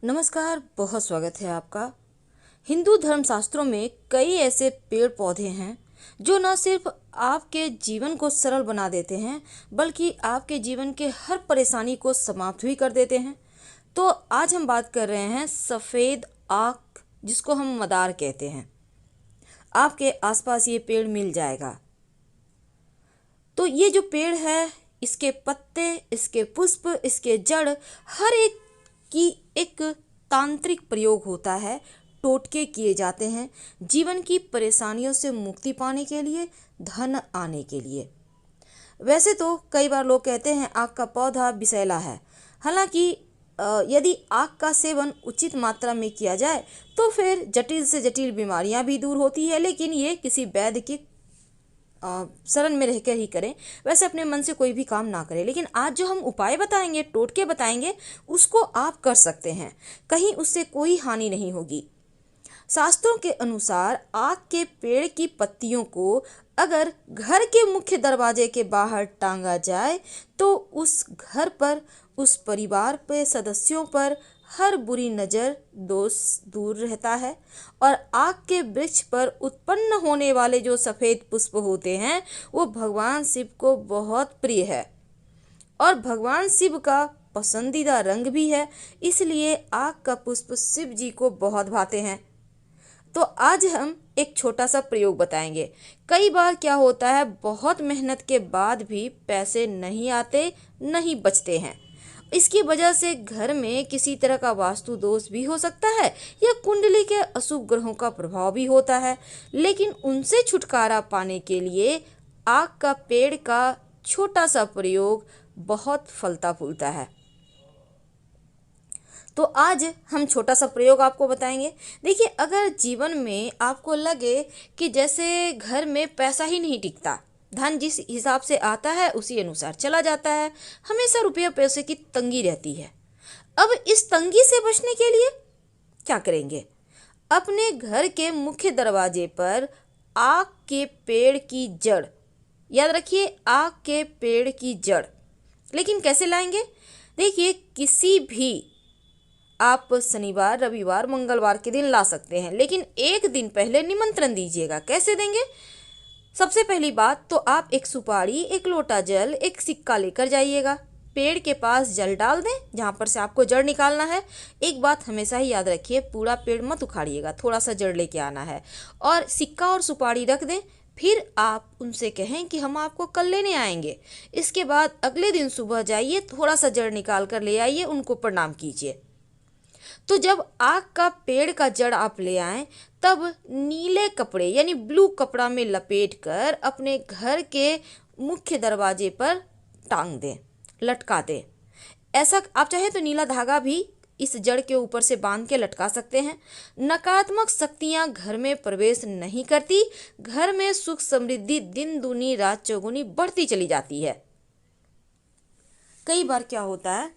नमस्कार, बहुत स्वागत है आपका। हिंदू धर्मशास्त्रों में कई ऐसे पेड़ पौधे हैं जो न सिर्फ आपके जीवन को सरल बना देते हैं बल्कि आपके जीवन के हर परेशानी को समाप्त भी कर देते हैं। तो आज हम बात कर रहे हैं सफ़ेद आक, जिसको हम मदार कहते हैं। आपके आसपास ये पेड़ मिल जाएगा। तो ये जो पेड़ है, इसके पत्ते, इसके पुष्प, इसके जड़, हर एक की एक तांत्रिक प्रयोग होता है। टोटके किए जाते हैं जीवन की परेशानियों से मुक्ति पाने के लिए, धन आने के लिए। वैसे तो कई बार लोग कहते हैं आक का पौधा विषैला है। हालांकि यदि आक का सेवन उचित मात्रा में किया जाए तो फिर जटिल से जटिल बीमारियां भी दूर होती है, लेकिन ये किसी वैद्य की शरण में रहकर ही करें। वैसे अपने मन से कोई भी काम ना करें। लेकिन आज जो हम उपाय बताएंगे, टोटके बताएंगे, उसको आप कर सकते हैं। कहीं उससे कोई हानि नहीं होगी। शास्त्रों के अनुसार आक के पेड़ की पत्तियों को अगर घर के मुख्य दरवाजे के बाहर टांगा जाए तो उस घर पर, उस परिवार पे, सदस्यों पर हर बुरी नज़र, दोष दूर रहता है। और आक के वृक्ष पर उत्पन्न होने वाले जो सफ़ेद पुष्प होते हैं वो भगवान शिव को बहुत प्रिय है और भगवान शिव का पसंदीदा रंग भी है। इसलिए आक का पुष्प शिव जी को बहुत भाते हैं। तो आज हम एक छोटा सा प्रयोग बताएंगे। कई बार क्या होता है, बहुत मेहनत के बाद भी पैसे नहीं आते, नहीं बचते हैं। इसकी वजह से घर में किसी तरह का वास्तु दोष भी हो सकता है या कुंडली के अशुभ ग्रहों का प्रभाव भी होता है। लेकिन उनसे छुटकारा पाने के लिए आक का पेड़ का छोटा सा प्रयोग बहुत फलता फूलता है। तो आज हम छोटा सा प्रयोग आपको बताएंगे। देखिए, अगर जीवन में आपको लगे कि जैसे घर में पैसा ही नहीं टिकता, धन जिस हिसाब से आता है उसी अनुसार चला जाता है, हमेशा रुपये पैसे की तंगी रहती है। अब इस तंगी से बचने के लिए क्या करेंगे? अपने घर के मुख्य दरवाजे पर आक के पेड़ की जड़, याद रखिए आक के पेड़ की जड़। लेकिन कैसे लाएंगे? देखिए, किसी भी आप शनिवार, रविवार, मंगलवार के दिन ला सकते हैं, लेकिन एक दिन पहले निमंत्रण दीजिएगा। कैसे देंगे? सबसे पहली बात तो आप एक सुपारी, एक लोटा जल, एक सिक्का लेकर जाइएगा। पेड़ के पास जल डाल दें जहाँ पर से आपको जड़ निकालना है। एक बात हमेशा ही याद रखिए, पूरा पेड़ मत उखाड़िएगा, थोड़ा सा जड़ लेके आना है। और सिक्का और सुपारी रख दें। फिर आप उनसे कहें कि हम आपको कल लेने आएंगे। इसके बाद अगले दिन सुबह जाइए, थोड़ा सा जड़ निकाल कर ले आइए, उनको प्रणाम कीजिए। तो जब आक का पेड़ का जड़ आप ले आएं, तब नीले कपड़े यानी ब्लू कपड़ा में लपेट कर अपने घर के मुख्य दरवाजे पर टांग दें, लटका दें। ऐसा आप चाहे तो नीला धागा भी इस जड़ के ऊपर से बांध के लटका सकते हैं। नकारात्मक शक्तियां घर में प्रवेश नहीं करती। घर में सुख समृद्धि दिन दूनी रात चौगुनी बढ़ती चली जाती है। कई बार क्या होता है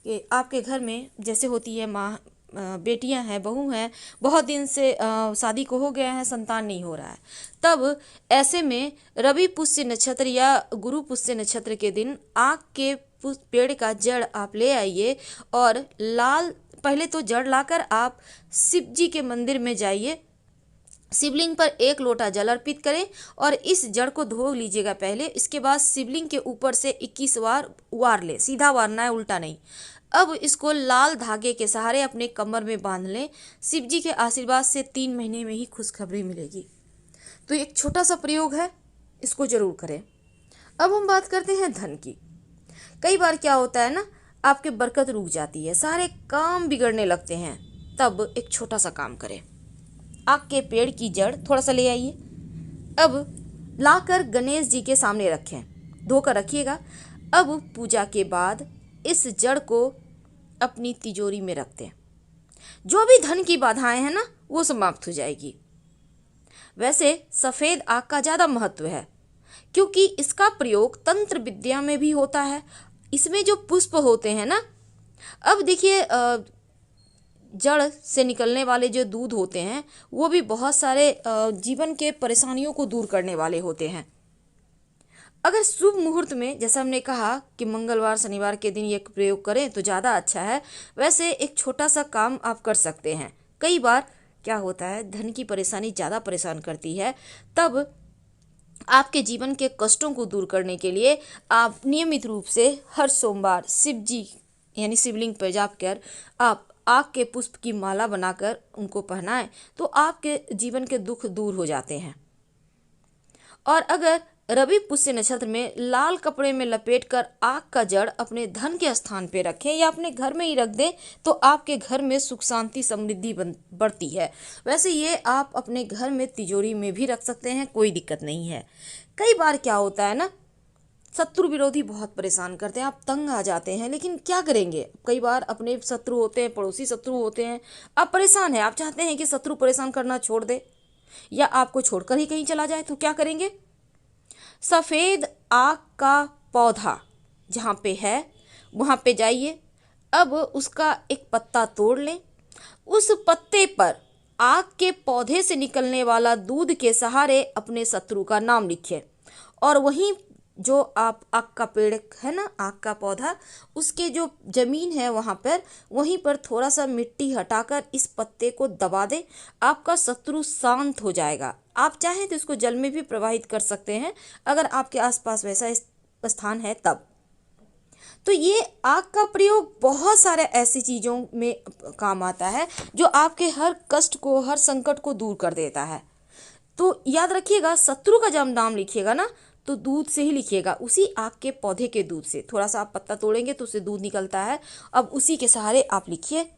कि आपके घर में जैसे होती है माँ, बेटियां हैं, बहू हैं, बहुत दिन से शादी को हो गया है, संतान नहीं हो रहा है। तब ऐसे में रवि पुष्य नक्षत्र या गुरु पुष्य नक्षत्र के दिन आक के पेड़ का जड़ आप ले आइए और लाल, पहले तो जड़ लाकर आप शिव जी के मंदिर में जाइए, शिवलिंग पर एक लोटा जल अर्पित करें और इस जड़ को धो लीजिएगा पहले। इसके बाद शिवलिंग के ऊपर से 21 बार वार लें, सीधा वारना है, उल्टा नहीं। अब इसको लाल धागे के सहारे अपने कमर में बांध लें। शिव जी के आशीर्वाद से 3 महीने में ही खुशखबरी मिलेगी। तो एक छोटा सा प्रयोग है, इसको जरूर करें। अब हम बात करते हैं धन की। कई बार क्या होता है ना, आपके बरकत रुक जाती है, सारे काम बिगड़ने लगते हैं। तब एक छोटा सा काम करें। आक के पेड़ की जड़ थोड़ा सा ले आइए। अब लाकर गणेश जी के सामने रखें, धोकर रखिएगा। अब पूजा के बाद इस जड़ को अपनी तिजोरी में रख दें। जो भी धन की बाधाएं हैं ना, वो समाप्त हो जाएगी। वैसे सफ़ेद आक का ज़्यादा महत्व है क्योंकि इसका प्रयोग तंत्र विद्या में भी होता है। इसमें जो पुष्प होते हैं ना, अब देखिए जड़ से निकलने वाले जो दूध होते हैं वो भी बहुत सारे जीवन के परेशानियों को दूर करने वाले होते हैं। अगर शुभ मुहूर्त में, जैसा हमने कहा कि मंगलवार शनिवार के दिन ये प्रयोग करें तो ज़्यादा अच्छा है। वैसे एक छोटा सा काम आप कर सकते हैं। कई बार क्या होता है, धन की परेशानी ज़्यादा परेशान करती है, तब आपके जीवन के कष्टों को दूर करने के लिए आप नियमित रूप से हर सोमवार शिव जी यानी शिवलिंग पर जाप कर आप आक के पुष्प की माला बनाकर उनको पहनाएं तो आपके जीवन के दुख दूर हो जाते हैं। और अगर रवि पुष्य नक्षत्र में लाल कपड़े में लपेटकर आग का जड़ अपने धन के स्थान पे रखें या अपने घर में ही रख दें तो आपके घर में सुख शांति समृद्धि बढ़ती है। वैसे ये आप अपने घर में तिजोरी में भी रख सकते हैं, कोई दिक्कत नहीं है। कई बार क्या होता है ना, शत्रु विरोधी बहुत परेशान करते हैं, आप तंग आ जाते हैं, लेकिन क्या करेंगे। कई बार अपने शत्रु होते हैं, पड़ोसी शत्रु होते हैं, आप परेशान हैं, आप चाहते हैं कि शत्रु परेशान करना छोड़ दे या आपको छोड़कर ही कहीं चला जाए, तो क्या करेंगे। सफ़ेद आक का पौधा जहाँ पे है वहाँ पे जाइए। अब उसका एक पत्ता तोड़ लें, उस पत्ते पर आक के पौधे से निकलने वाला दूध के सहारे अपने शत्रु का नाम लिखिए और वहीं जो आप आक का पेड़ है ना, आक का पौधा, उसके जो जमीन है वहाँ पर वहीं पर थोड़ा सा मिट्टी हटाकर इस पत्ते को दबा दें, आपका शत्रु शांत हो जाएगा। आप चाहें तो इसको जल में भी प्रवाहित कर सकते हैं अगर आपके आसपास वैसा स्थान है तब। तो ये आग का प्रयोग बहुत सारे ऐसी चीज़ों में काम आता है जो आपके हर कष्ट को, हर संकट को दूर कर देता है। तो याद रखिएगा, शत्रु का जब नाम लिखिएगा ना तो दूध से ही लिखिएगा, उसी आग के पौधे के दूध से। थोड़ा सा आप पत्ता तोड़ेंगे तो उससे दूध निकलता है, अब उसी के सहारे आप लिखिए।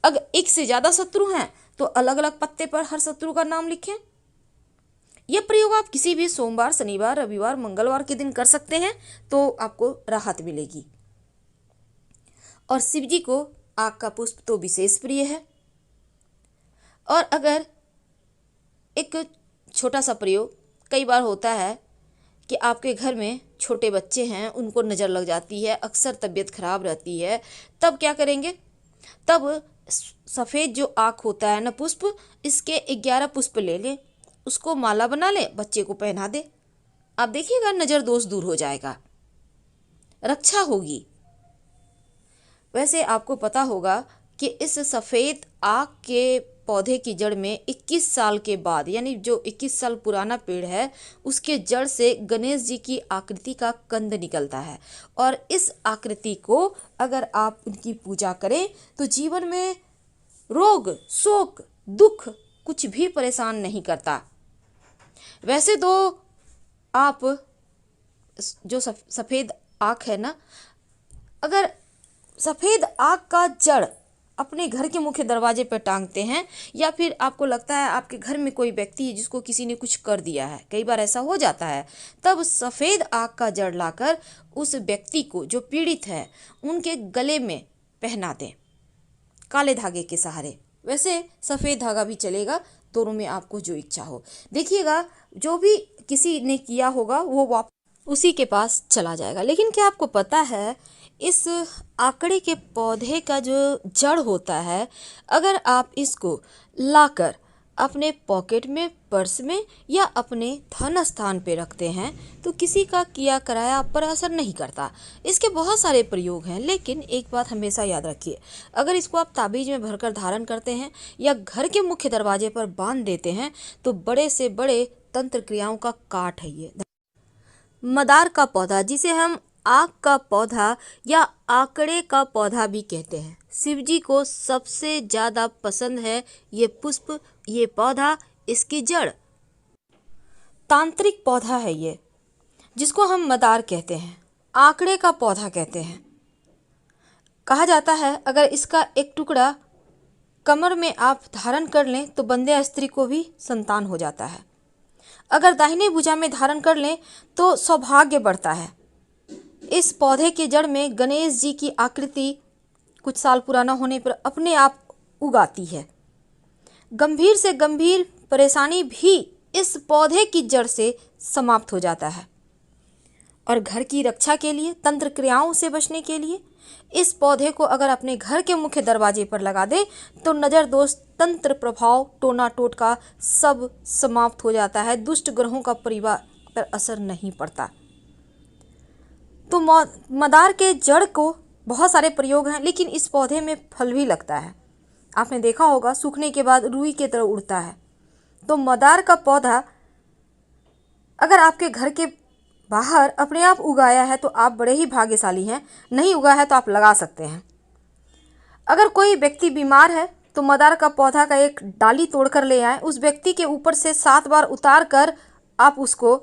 अगर एक से ज़्यादा शत्रु हैं तो अलग अलग पत्ते पर हर शत्रु का नाम लिखें। यह प्रयोग आप किसी भी सोमवार, शनिवार, रविवार, मंगलवार के दिन कर सकते हैं तो आपको राहत मिलेगी। और शिव जी को आग का पुष्प तो विशेष प्रिय है। और अगर एक छोटा सा प्रयोग, कई बार होता है कि आपके घर में छोटे बच्चे हैं, उनको नज़र लग जाती है, अक्सर तबीयत खराब रहती है, तब क्या करेंगे। तब सफ़ेद जो आँख होता है ना पुष्प, इसके 11 पुष्प ले लें, उसको माला बना लें, बच्चे को पहना दें। आप देखिएगा नज़र दोष दूर हो जाएगा, रक्षा होगी। वैसे आपको पता होगा कि इस सफ़ेद आक के पौधे की जड़ में 21 साल के बाद, यानी जो 21 साल पुराना पेड़ है उसके जड़ से गणेश जी की आकृति का कंद निकलता है। और इस आकृति को अगर आप उनकी पूजा करें तो जीवन में रोग, शोक, दुख कुछ भी परेशान नहीं करता। वैसे तो आप जो सफ़ेद आक है ना, अगर सफ़ेद आग का जड़ अपने घर के मुख्य दरवाजे पर टांगते हैं या फिर आपको लगता है आपके घर में कोई व्यक्ति है जिसको किसी ने कुछ कर दिया है, कई बार ऐसा हो जाता है, तब सफ़ेद आग का जड़ लाकर उस व्यक्ति को जो पीड़ित है उनके गले में पहना दें काले धागे के सहारे। वैसे सफ़ेद धागा भी चलेगा, दोनों में आपको जो इच्छा हो। देखिएगा, जो भी किसी ने किया होगा वो वापस उसी के पास चला जाएगा। लेकिन क्या आपको पता है, इस आकड़े के पौधे का जो जड़ होता है, अगर आप इसको लाकर अपने पॉकेट में, पर्स में या अपने धन स्थान पे रखते हैं तो किसी का किया कराया आप पर असर नहीं करता। इसके बहुत सारे प्रयोग हैं, लेकिन एक बात हमेशा याद रखिए, अगर इसको आप ताबीज में भरकर धारण करते हैं या घर के मुख्य दरवाजे पर बांध देते हैं तो बड़े से बड़े तंत्र क्रियाओं का काट है ये। मदार का पौधा, जिसे हम आक का पौधा या आकड़े का पौधा भी कहते हैं, शिव जी को सबसे ज़्यादा पसंद है ये पुष्प, ये पौधा, इसकी जड़। तांत्रिक पौधा है ये, जिसको हम मदार कहते हैं, आकड़े का पौधा कहते हैं। कहा जाता है अगर इसका एक टुकड़ा कमर में आप धारण कर लें तो बंध्या स्त्री को भी संतान हो जाता है। अगर दाहिने भुजा में धारण कर लें तो सौभाग्य बढ़ता है। इस पौधे के जड़ में गणेश जी की आकृति कुछ साल पुराना होने पर अपने आप उगाती है। गंभीर से गंभीर परेशानी भी इस पौधे की जड़ से समाप्त हो जाता है। और घर की रक्षा के लिए, तंत्र क्रियाओं से बचने के लिए इस पौधे को अगर अपने घर के मुख्य दरवाजे पर लगा दें तो नज़र दोष, तंत्र प्रभाव, टोना टोटका सब समाप्त हो जाता है। दुष्ट ग्रहों का परिवार पर असर नहीं पड़ता। तो मदार के जड़ को बहुत सारे प्रयोग हैं, लेकिन इस पौधे में फल भी लगता है। आपने देखा होगा सूखने के बाद रुई की तरह उड़ता है। तो मदार का पौधा अगर आपके घर के बाहर अपने आप उगाया है तो आप बड़े ही भाग्यशाली हैं, नहीं उगा है तो आप लगा सकते हैं। अगर कोई व्यक्ति बीमार है तो मदार का पौधा का एक डाली तोड़कर ले आए, उस व्यक्ति के ऊपर से 7 बार उतार कर आप उसको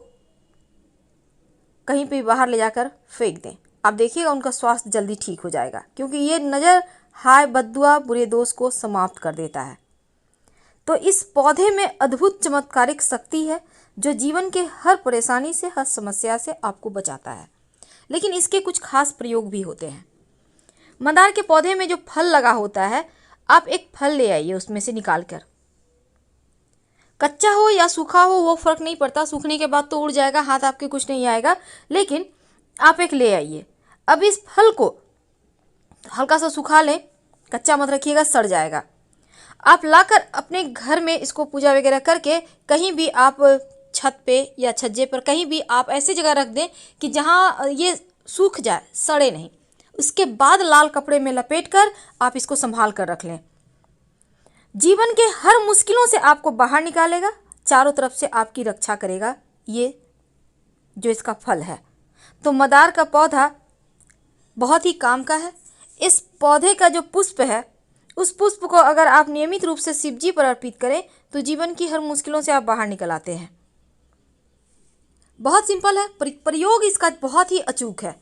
कहीं पे बाहर ले जाकर फेंक दें। आप देखिएगा उनका स्वास्थ्य जल्दी ठीक हो जाएगा, क्योंकि ये नज़र, हाय, बद्दुआ, बुरे दोष को समाप्त कर देता है। तो इस पौधे में अद्भुत चमत्कारिक शक्ति है जो जीवन के हर परेशानी से, हर समस्या से आपको बचाता है। लेकिन इसके कुछ खास प्रयोग भी होते हैं। मंदार के पौधे में जो फल लगा होता है, आप एक फल ले आइए उसमें से निकाल कर, कच्चा हो या सूखा हो वो फर्क नहीं पड़ता, सूखने के बाद तो उड़ जाएगा, हाथ आपके कुछ नहीं आएगा, लेकिन आप एक ले आइए। अब इस फल को हल्का सा सुखा लें, कच्चा मत रखिएगा, सड़ जाएगा। आप लाकर अपने घर में इसको पूजा वगैरह करके कहीं भी आप छत पे या छज्जे पर कहीं भी आप ऐसी जगह रख दें कि जहाँ ये सूख जाए, सड़े नहीं। उसके बाद लाल कपड़े में लपेट कर आप इसको संभाल कर रख लें। जीवन के हर मुश्किलों से आपको बाहर निकालेगा, चारों तरफ से आपकी रक्षा करेगा ये जो इसका फल है। तो मदार का पौधा बहुत ही काम का है। इस पौधे का जो पुष्प है, उस पुष्प को अगर आप नियमित रूप से शिव जी पर अर्पित करें तो जीवन की हर मुश्किलों से आप बाहर निकल आते हैं। बहुत सिंपल है, प्रयोग इसका बहुत ही अचूक है।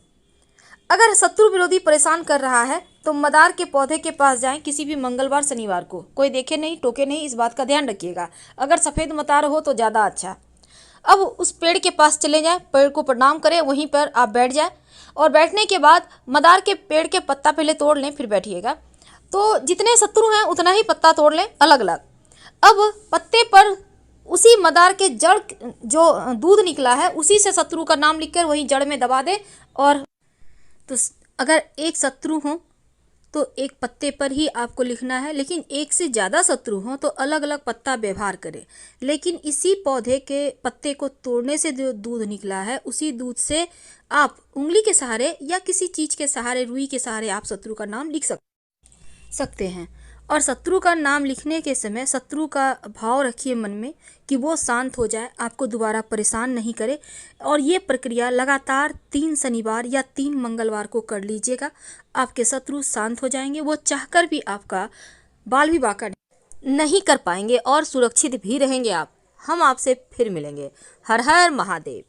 अगर शत्रु विरोधी परेशान कर रहा है तो मदार के पौधे के पास जाएं किसी भी मंगलवार शनिवार को, कोई देखे नहीं, टोके नहीं, इस बात का ध्यान रखिएगा। अगर सफ़ेद मदार हो तो ज़्यादा अच्छा। अब उस पेड़ के पास चले जाएं, पेड़ को प्रणाम करें, वहीं पर आप बैठ जाएं और बैठने के बाद मदार के पेड़ के पत्ता पहले तोड़ लें, फिर बैठिएगा। तो जितने शत्रु हैं उतना ही पत्ता तोड़ लें अलग अलग। अब पत्ते पर उसी मदार के जड़ जो दूध निकला है उसी से शत्रु का नाम लिखकर वही जड़ में दबा दें। और तो अगर एक शत्रु हो तो एक पत्ते पर ही आपको लिखना है, लेकिन एक से ज़्यादा शत्रु हो तो अलग अलग पत्ता व्यवहार करें। लेकिन इसी पौधे के पत्ते को तोड़ने से जो दूध निकला है उसी दूध से आप उंगली के सहारे या किसी चीज़ के सहारे, रुई के सहारे आप शत्रु का नाम लिख सकते हैं। और शत्रु का नाम लिखने के समय शत्रु का भाव रखिए मन में कि वो शांत हो जाए, आपको दोबारा परेशान नहीं करे। और ये प्रक्रिया लगातार 3 शनिवार या 3 मंगलवार को कर लीजिएगा। आपके शत्रु शांत हो जाएंगे, वो चाहकर भी आपका बाल भी बांका नहीं कर पाएंगे और सुरक्षित भी रहेंगे आप। हम आपसे फिर मिलेंगे। हर हर महादेव।